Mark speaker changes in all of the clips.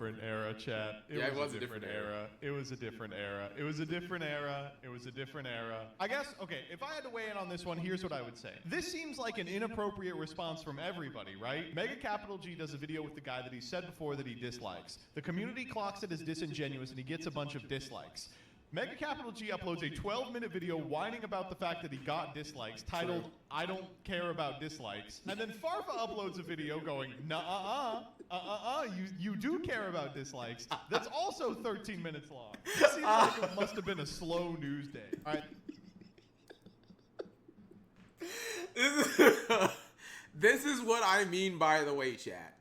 Speaker 1: different era, chat.
Speaker 2: It was a different era.
Speaker 1: It was a different era. It was a different era. It was a different era. I guess, okay, if I had to weigh in on this one, here's what I would say. This seems like an inappropriate response from everybody, right? MegaCapitalG does a video with the guy that he said before that he dislikes. The community clocks it as disingenuous, and he gets a bunch of dislikes. MegaCapitalG uploads a 12-minute video whining about the fact that he got dislikes, titled, I don't care about dislikes. And then Farfa uploads a video going, you do care about dislikes. That's also 13 minutes long. It seems like it must have been a slow news day. All right.
Speaker 2: This is what I mean by the way, chat.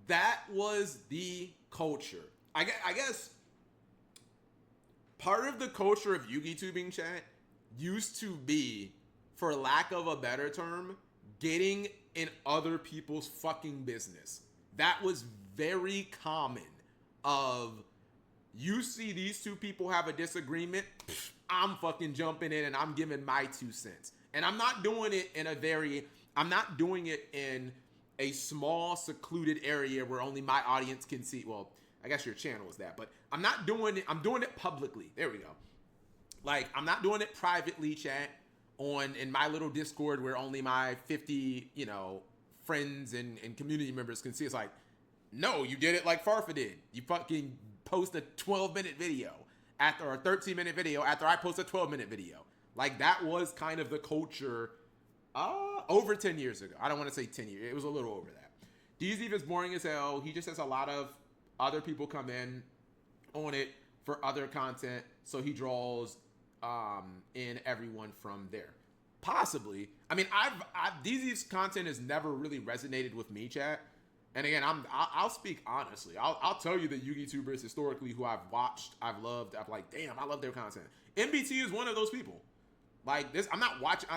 Speaker 2: That was the culture. I guess part of the culture of YouTubing, chat, used to be, for lack of a better term, getting in other people's fucking business. That was very common. You see these two people have a disagreement, I'm fucking jumping in and I'm giving my 2 cents. And I'm not doing it in a small secluded area where only my audience can see. Well, I guess your channel is that, but I'm not doing it. I'm doing it publicly. There we go. Like, I'm not doing it privately, chat, in my little Discord where only my 50, friends and community members can see. It's like, no, you did it like Farfa did. You fucking post a 12-minute video or a 13-minute video after I post a 12-minute video. Like, that was kind of the culture over 10 years ago. I don't want to say 10 years. It was a little over that. DZ is boring as hell. He just has a lot of other people come in on it for other content, so he draws in everyone from there. Possibly. I mean, DZ's content has never really resonated with me, chat. And again, I'll speak honestly. I'll tell you that YouTubers historically who I've watched, I've loved, I'm like, damn, I love their content. MBT is one of those people. Like this, I'm not watching.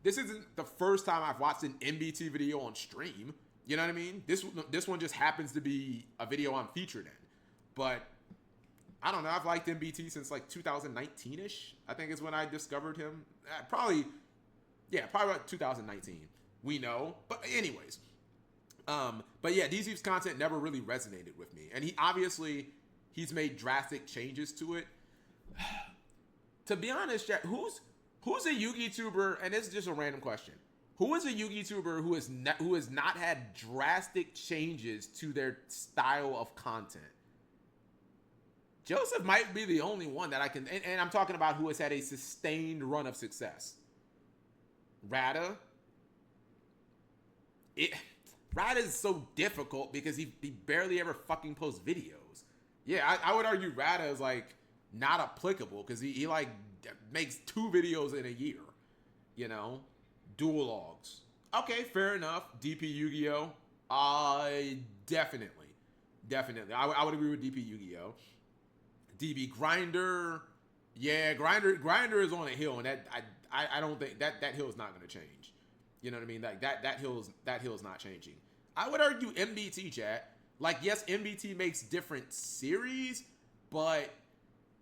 Speaker 2: This isn't the first time I've watched an MBT video on stream. You know what I mean? This one just happens to be a video I'm featured in. But I don't know. I've liked MBT since like 2019-ish. I think is when I discovered him. Probably about 2019. We know. But anyways. But yeah, DZ's content never really resonated with me. And he's made drastic changes to it. To be honest, Jack, who's a YouTuber, and this is just a random question. Who is a YouTuber who has not had drastic changes to their style of content? Joseph might be the only one that I can, and I'm talking about who has had a sustained run of success. Rada. Rada is so difficult because he barely ever fucking posts videos. Yeah, I would argue Rada is like not applicable because he like makes 2 videos in a year. Dual logs. Okay, fair enough. DP Yu-Gi-Oh. Definitely. I would agree with DP Yu-Gi-Oh. DB Grinder. Yeah, Grinder is on a hill, and that I don't think that hill is not going to change. You know what I mean? Like that hill's not changing. I would argue MBT, chat. Like, yes, MBT makes different series, but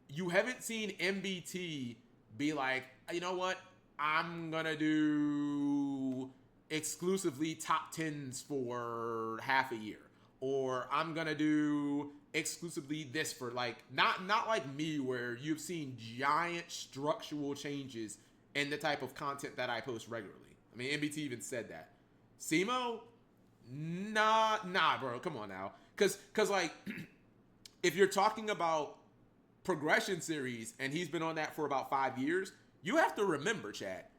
Speaker 2: you haven't seen MBT be like, you know what? I'm gonna do exclusively top 10s for half a year, or I'm gonna do exclusively this for like not like me where you've seen giant structural changes in the type of content that I post regularly. I mean, MBT even said that. Simo, nah, bro, come on now, cause like if you're talking about progression series and he's been on that for about 5 years. You have to remember, chat,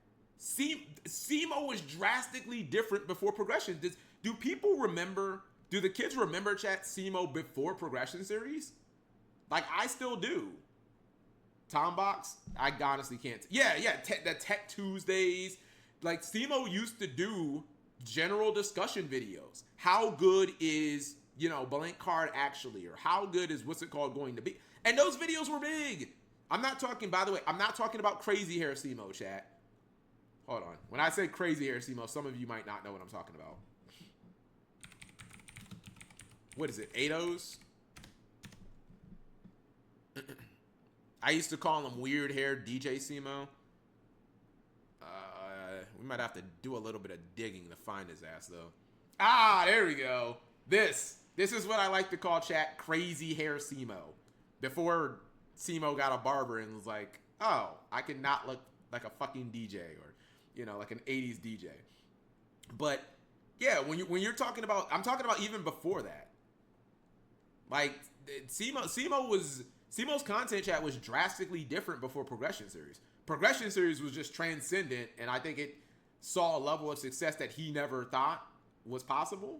Speaker 2: Simo was drastically different before progression. Do people remember, do the kids remember, chat, Simo before progression series? Like, I still do. Tombox, I honestly can't. Yeah, the Tech Tuesdays. Like, Simo used to do general discussion videos. How good is, blank card actually? Or how good is what's it called going to be? And those videos were big. I'm not talking about crazy hair Simo, chat. Hold on. When I say crazy hair Simo, some of you might not know what I'm talking about. What is it? Ados? I used to call him weird hair DJ Simo. We might have to do a little bit of digging to find his ass, though. Ah, there we go. This This is what I like to call chat crazy hair Simo. Before Simo got a barber and was like, oh, I can not look like a fucking DJ or, you know, like an 80s DJ. But yeah, when you're talking about, I'm talking about even before that. Like Simo's content chat was drastically different before Progression Series. Progression Series was just transcendent, and I think it saw a level of success that he never thought was possible.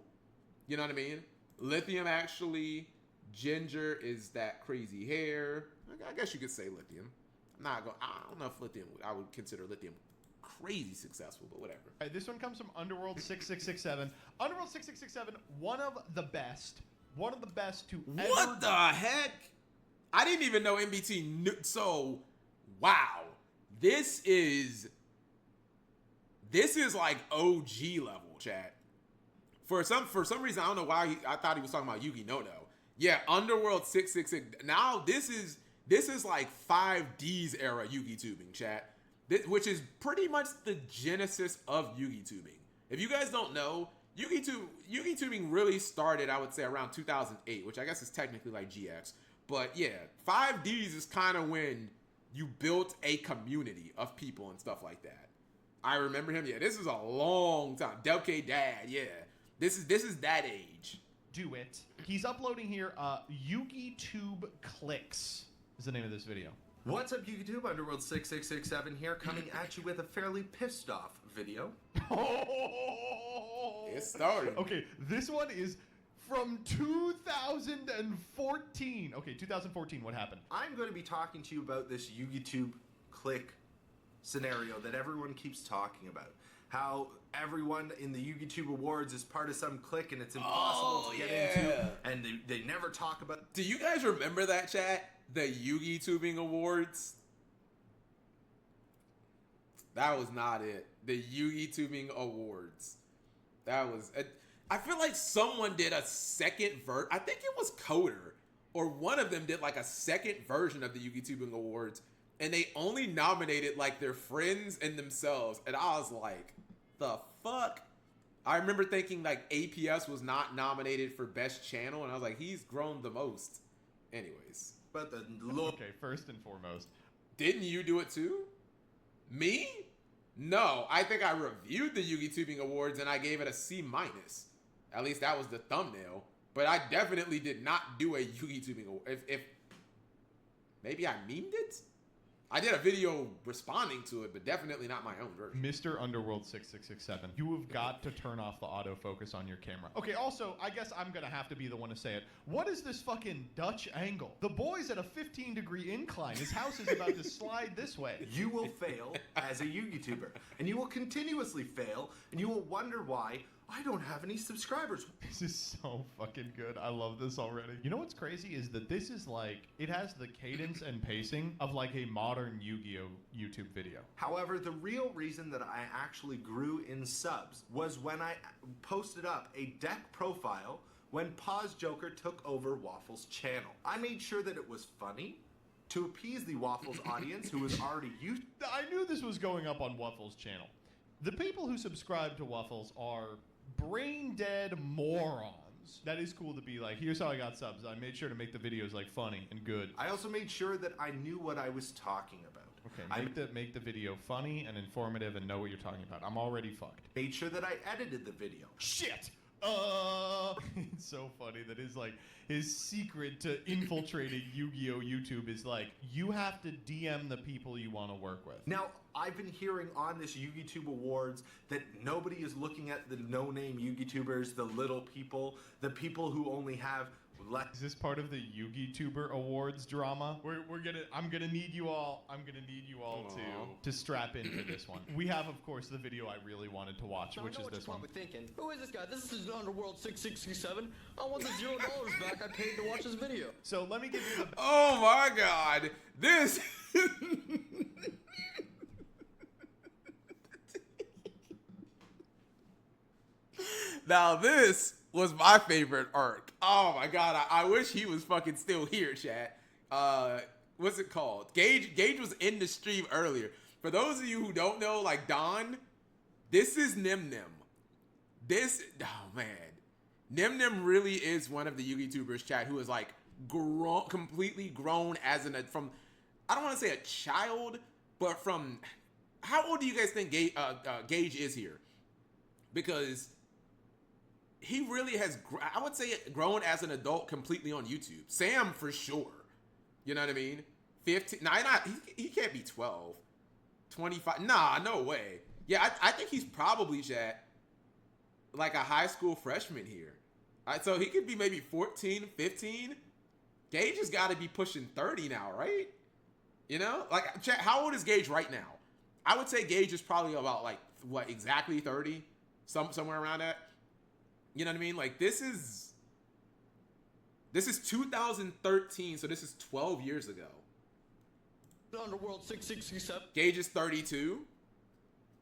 Speaker 2: You know what I mean? Lithium actually, Ginger is that crazy hair. I guess you could say Lithium. I don't know if Lithium, I would consider Lithium crazy successful, but whatever.
Speaker 1: All right, this one comes from Underworld 6667. Underworld 6667, one of the best to ever.
Speaker 2: What the heck? I didn't even know MBT knew. So, wow. This is like OG level, chat. For some reason, I don't know why I thought he was talking about Yugi No. Yeah, Underworld 666. Now this is like 5D's era Yugi tubing, chat. Which is pretty much the genesis of Yugi tubing. If you guys don't know, Yugi tubing really started, I would say, around 2008, which I guess is technically like GX. But yeah, 5D's is kind of when you built a community of people and stuff like that. I remember him. Yeah, this is a long time. Delk Dad. Yeah, this is that age.
Speaker 1: Do it. He's uploading here. Yugi Tube Clicks is the name of this video.
Speaker 3: What's up, YouTube? Underworld 6667 here, coming at you with a fairly pissed off video.
Speaker 2: It started.
Speaker 1: Okay, this one is from 2014. Okay, 2014, what happened?
Speaker 3: I'm going to be talking to you about this YouTube click scenario that everyone keeps talking about. How everyone in the YouTube Awards is part of some clique and it's impossible to get into, and they never talk about.
Speaker 2: Do you guys remember that, chat? The Yugi Tubing Awards? That was not it. The Yugi Tubing Awards. That was... I feel like someone did a second I think it was Coder. Or one of them did like a second version of the Yugi Tubing Awards. And they only nominated like their friends and themselves. And I was like, the fuck? I remember thinking like APS was not nominated for Best Channel. And I was like, he's grown the most. Anyways.
Speaker 3: But the
Speaker 1: okay, first and foremost,
Speaker 2: didn't you do it too? Me? No, I think I reviewed the Yugi Tubing Awards and I gave it a C-. At least that was the thumbnail. But I definitely did not do a Yugi Tubing Award. If maybe I memed it? I did a video responding to it, but definitely not my own version.
Speaker 1: Mr. Underworld 6667, you have got to turn off the autofocus on your camera. Okay, also, I guess I'm going to have to be the one to say it. What is this fucking Dutch angle? The boy's at a 15-degree incline. His house is about to slide this way.
Speaker 3: You will fail as a YouTuber, and you will continuously fail, and you will wonder why I don't have any subscribers.
Speaker 1: This is so fucking good. I love this already. You know what's crazy is that this is like, it has the cadence and pacing of like a modern Yu-Gi-Oh! YouTube video.
Speaker 3: However, the real reason that I actually grew in subs was when I posted up a deck profile when Pause Joker took over Waffles' channel. I made sure that it was funny to appease the Waffles audience who was already used.
Speaker 1: I knew this was going up on Waffles' channel. The people who subscribe to Waffles are brain dead morons. That is cool to be like, here's how I got subs. I made sure to make the videos like funny and good.
Speaker 3: I also made sure that I knew what I was talking about.
Speaker 1: Okay, make the video funny and informative and know what you're talking about. I'm already fucked.
Speaker 3: Made sure that I edited the video.
Speaker 1: Shit! It's so funny that his secret to infiltrating Yu-Gi-Oh! YouTube is like, you have to DM the people you want to work with.
Speaker 3: Now, I've been hearing on this YouTube Awards that nobody is looking at the no-name YouTubers, the little people, the people who only have less.
Speaker 1: Is this part of the Yugi-Tuber Awards drama? I'm gonna need you all to strap into this one. We have, of course, the video I really wanted to watch, which is this one.
Speaker 4: Thinking, who is this guy? This is Underworld 6667. I want the $0 back I paid to watch this video.
Speaker 1: So let me give you the.
Speaker 2: Oh my God, this. Now this was my favorite arc. Oh my God, I wish he was fucking still here, chat. What's it called? Gage was in the stream earlier. For those of you who don't know, like Don, this is Nim Nim. Oh man, Nim Nim really is one of the YouTubers, chat, who is like completely grown as from, I don't want to say a child, but from, how old do you guys think Gage is here? Because he really has, I would say, grown as an adult completely on YouTube. Sam for sure. You know what I mean? 15. Nah, he can't be 12. 25. Nah, no way. Yeah, I think he's probably, chat, like a high school freshman here. So he could be maybe 14, 15. Gage has got to be pushing 30 now, right? You know? Like, chat, how old is Gage right now? I would say Gage is probably about, like, what, exactly 30? Somewhere around that. You know what I mean? Like, this is 2013, so this is 12 years ago.
Speaker 4: Underworld 667.
Speaker 2: Gage is 32.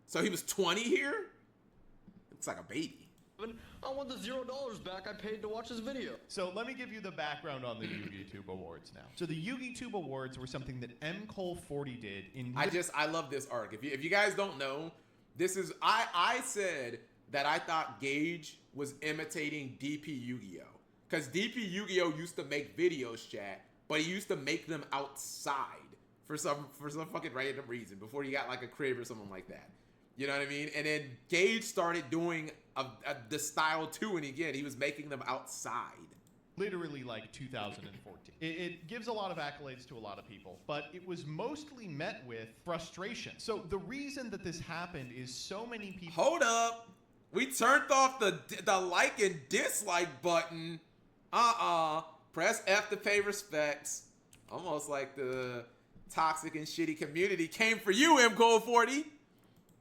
Speaker 2: So he was 20 here? Looks like a baby.
Speaker 4: I want the $0 back I paid to watch this video.
Speaker 1: So let me give you the background on the YugiTube Awards now. So the YugiTube Awards were something that MCole40 did in...
Speaker 2: I love this arc. If you guys don't know, this is... I said that I thought Gage was imitating DP Yu-Gi-Oh! Because DP Yu-Gi-Oh! Used to make videos, chat, but he used to make them outside for some fucking random reason before he got like a crib or something like that. You know what I mean? And then Gage started doing the style too, and again, he was making them outside.
Speaker 1: Literally like 2014. It gives a lot of accolades to a lot of people, but it was mostly met with frustration. So the reason that this happened is so many people...
Speaker 2: Hold up! We turned off the like and dislike button. Press F to pay respects. Almost like the toxic and shitty community came for you, MCole40.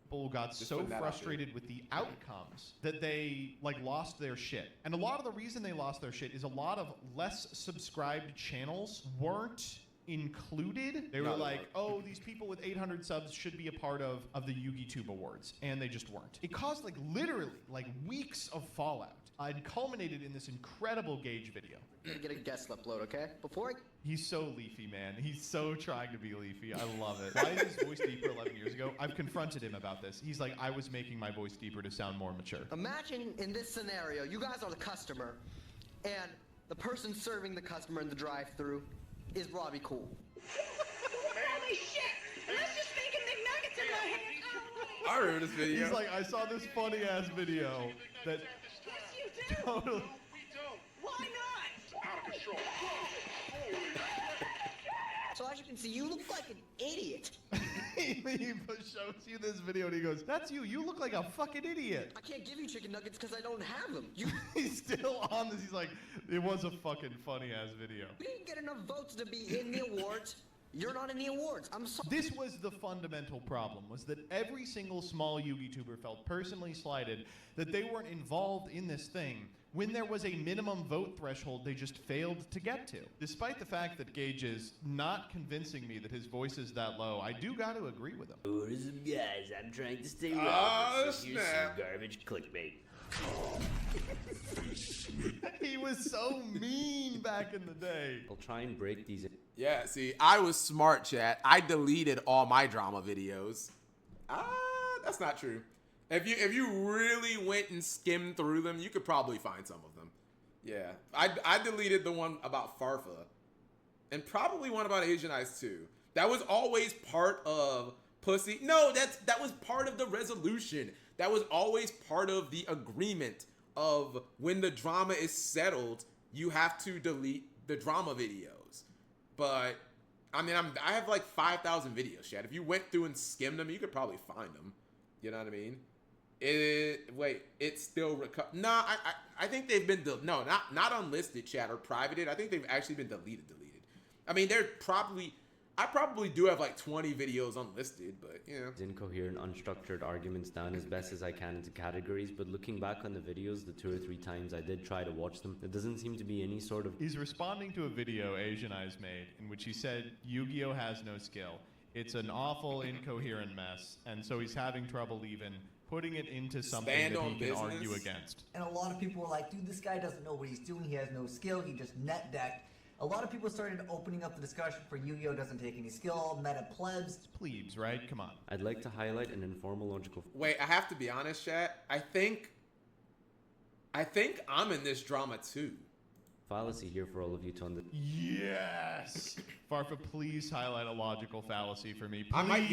Speaker 1: People got so frustrated with the outcomes that they lost their shit. And a lot of the reason they lost their shit is a lot of less subscribed channels weren't included. They were like, oh, these people with 800 subs should be a part of the YugiTube Awards, and they just weren't. It caused literally weeks of fallout. It culminated in this incredible Gage video.
Speaker 4: Get a guest upload, okay?
Speaker 1: He's so leafy, man. He's so trying to be leafy. I love it. Why is his voice deeper 11 years ago? I've confronted him about this. He's like, I was making my voice deeper to sound more mature.
Speaker 4: Imagine in this scenario, you guys are the customer, and the person serving the customer in the drive-thru is Robbie Cool.
Speaker 5: Holy shit! Let's just make a McNuggets in my hand.
Speaker 2: I remember this video.
Speaker 1: He's like, I saw this funny-ass video that...
Speaker 5: Yes, you do.
Speaker 1: Totally.
Speaker 5: Why not?
Speaker 6: Out of control.
Speaker 4: So as you can see, you look like an idiot.
Speaker 1: He shows you this video and he goes, that's you. You look like a fucking idiot.
Speaker 4: I can't give you chicken nuggets because I don't have them.
Speaker 1: He's still on this. He's like, it was a fucking funny-ass video.
Speaker 4: You didn't get enough votes to be in the awards. You're not in the awards. I'm sorry.
Speaker 1: This was the fundamental problem, was that every single small YouTuber felt personally slighted that they weren't involved in this thing when there was a minimum vote threshold they just failed to get to. Despite the fact that Gage is not convincing me that his voice is that low, I do got to agree with him.
Speaker 7: Listen, guys, I'm trying to stay
Speaker 2: Oh,
Speaker 7: relevant, so here's some
Speaker 2: snap.
Speaker 7: garbage clickbait.
Speaker 1: He was so mean back in the day.
Speaker 7: I'll try and break these.
Speaker 2: Yeah, see, I was smart, chat. I deleted all my drama videos. That's not true. If you really went and skimmed through them, you could probably find some of them. Yeah, I deleted the one about Farfa, and probably one about Asian Eyes too. That was always part of pussy. No, that was part of the resolution. That was always part of the agreement of when the drama is settled, you have to delete the drama videos. But I mean, I have like 5,000 videos, chat. If you went through and skimmed them, you could probably find them. You know what I mean? It's still Nah, I think they've been not unlisted, chat, or privated. I think they've actually been deleted. I mean, I probably do have like 20 videos unlisted, but you know.
Speaker 7: Incoherent, unstructured arguments down as best as I can into categories, but looking back on the videos, the 2 or 3 times I did try to watch them, there doesn't seem to be any sort of...
Speaker 1: He's responding to a video Asian Eyes made in which he said Yu-Gi-Oh has no skill. It's an awful, incoherent mess, and so he's having trouble even putting it into something
Speaker 2: Stand
Speaker 1: that
Speaker 2: on
Speaker 1: he can
Speaker 2: business.
Speaker 1: argue against.
Speaker 8: And a lot of people were like, dude, this guy doesn't know what he's doing. He has no skill. He just net decked. A lot of people started opening up the discussion for Yu-Gi-Oh doesn't take any skill, meta plebs.
Speaker 1: It's plebes, right? Come on.
Speaker 7: I'd like to highlight an informal logical...
Speaker 2: Wait, I have to be honest, chat. I think I think I'm in this drama too.
Speaker 7: Fallacy here for all of you to understand.
Speaker 1: Yes. Farfa, please highlight a logical fallacy for me. Please.
Speaker 2: I might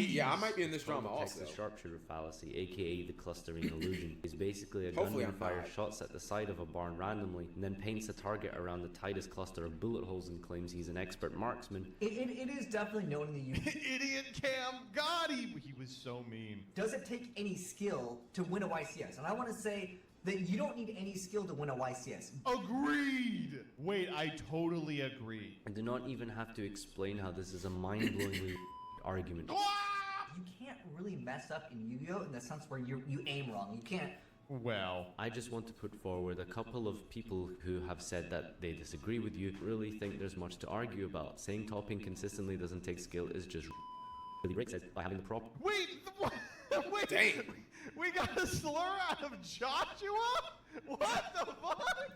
Speaker 2: be in this drama also.
Speaker 7: The sharpshooter fallacy, aka the clustering illusion, is basically a
Speaker 2: Hopefully
Speaker 7: gunman
Speaker 2: I'm
Speaker 7: fires
Speaker 2: not.
Speaker 7: shots at the side of a barn randomly, and then paints a target around the tightest cluster of bullet holes and claims he's an expert marksman.
Speaker 8: It is definitely known in the UK.
Speaker 1: Idiot Cam Gotti. He was so mean.
Speaker 8: Does it take any skill to win a YCS? And I want to say that you don't need any skill to win a YCS.
Speaker 1: Agreed. Wait, I totally agree.
Speaker 7: I do not even have to explain how this is a mind-blowingly argument.
Speaker 8: You can't really mess up in Yu-Gi-Oh! In the sense where you aim wrong. You can't.
Speaker 1: Well,
Speaker 7: I just want to put forward a couple of people who have said that they disagree with you, really think there's much to argue about. Saying topping consistently doesn't take skill is just really great, says by having the prop.
Speaker 1: wait, what? Wait,
Speaker 2: Damn.
Speaker 1: we got a slur out of Joshua? What the fuck?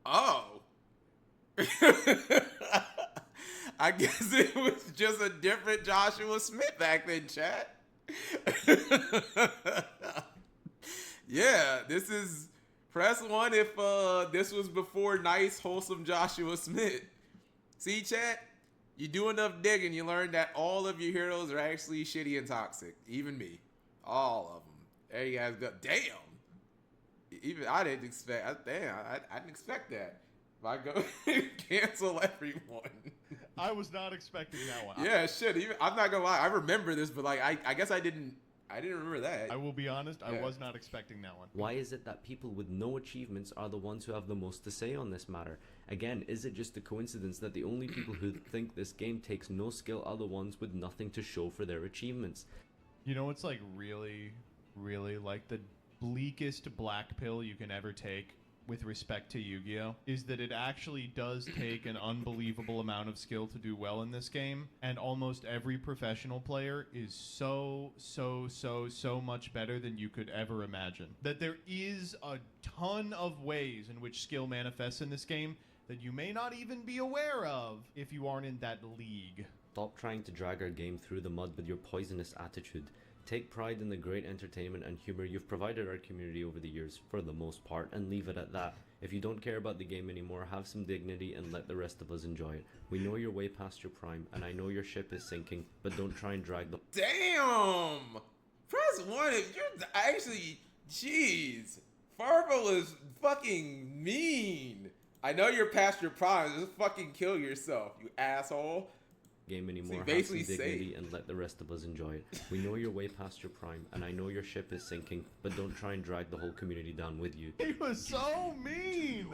Speaker 2: Oh. I guess it was just a different Joshua Smith back then, chat. Yeah, this is press 1 if this was before nice, wholesome Joshua Smith. See, chat? You do enough digging, you learn that all of your heroes are actually shitty and toxic. Even me. All of them. There you guys go. Damn. Even I didn't expect. I didn't expect that. If I go cancel everyone.
Speaker 1: I was not expecting that one.
Speaker 2: Yeah, shit. I'm not gonna lie. I remember this, but like, I guess I didn't remember that.
Speaker 1: I will be honest, I
Speaker 2: Yeah.
Speaker 1: was not expecting that one.
Speaker 7: Why is it that people with no achievements are the ones who have the most to say on this matter? Again, is it just a coincidence that the only people who think this game takes no skill are the ones with nothing to show for their achievements?
Speaker 1: You know what's like really, really like the bleakest black pill you can ever take with respect to Yu-Gi-Oh! Is that it actually does take an unbelievable amount of skill to do well in this game, and almost every professional player is so much better than you could ever imagine. That there is a ton of ways in which skill manifests in this game that you may not even be aware of if you aren't in that league.
Speaker 7: Stop trying to drag our game through the mud with your poisonous attitude. Take pride in the great entertainment and humor you've provided our community over the years, for the most part, and leave it at that. If you don't care about the game anymore, have some dignity and let the rest of us enjoy it. We know you're way past your prime, and I know your ship is sinking, but don't try and drag the...
Speaker 2: Damn! Press 1 if you're actually... Jeez. Farbo is fucking mean. I know you're past your prime. Just fucking kill yourself, you asshole.
Speaker 7: game anymore, have
Speaker 2: basically
Speaker 7: some dignity and let the rest of us enjoy it. We know you're way past your prime, and I know your ship is sinking, but don't try and drag the whole community down with you.
Speaker 1: He was so mean.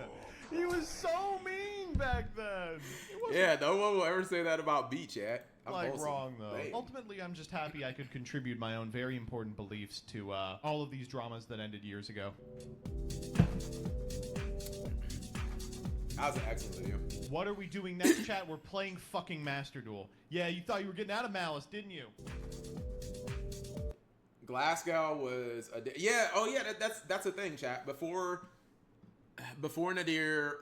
Speaker 1: He was so mean back then.
Speaker 2: Yeah, no one will ever say that about me, chat. I'm
Speaker 1: Like
Speaker 2: wholesome.
Speaker 1: wrong though.
Speaker 2: Damn.
Speaker 1: Ultimately, I'm just happy I could contribute my own very important beliefs to all of these dramas that ended years ago.
Speaker 2: That was an excellent video.
Speaker 1: What are we doing next, chat? We're playing fucking Master Duel. Yeah, you thought you were getting out of Malice, didn't you?
Speaker 2: Glasgow was a yeah. Oh yeah, that's the thing, chat. Before Nadir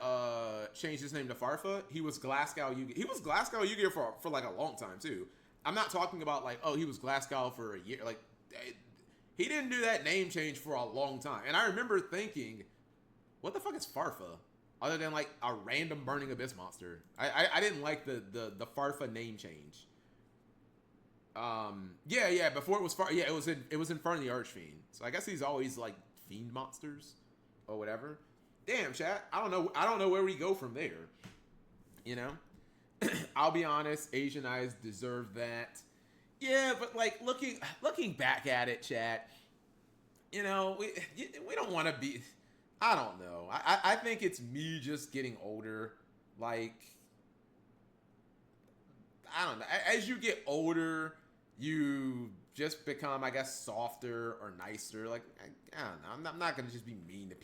Speaker 2: changed his name to Farfa, he was Glasgow Yu-Gi. He was Glasgow Yu-Gi for like a long time too. I'm not talking about like, oh, he was Glasgow for a year. Like he didn't do that name change for a long time. And I remember thinking, what the fuck is Farfa? Other than like a random Burning Abyss monster. I didn't like the Farfa name change. Yeah, before it was it was in front of the Archfiend. So I guess he's always like fiend monsters or whatever. Damn, chat. I don't know where we go from there. You know? I'll be honest, Asian Eyes deserve that. Yeah, but like looking back at it, chat, you know, we don't want to be, I don't know. I think it's me just getting older. Like, I don't know. As you get older, you just become, I guess, softer or nicer. Like, I don't know. I'm not going to just be mean to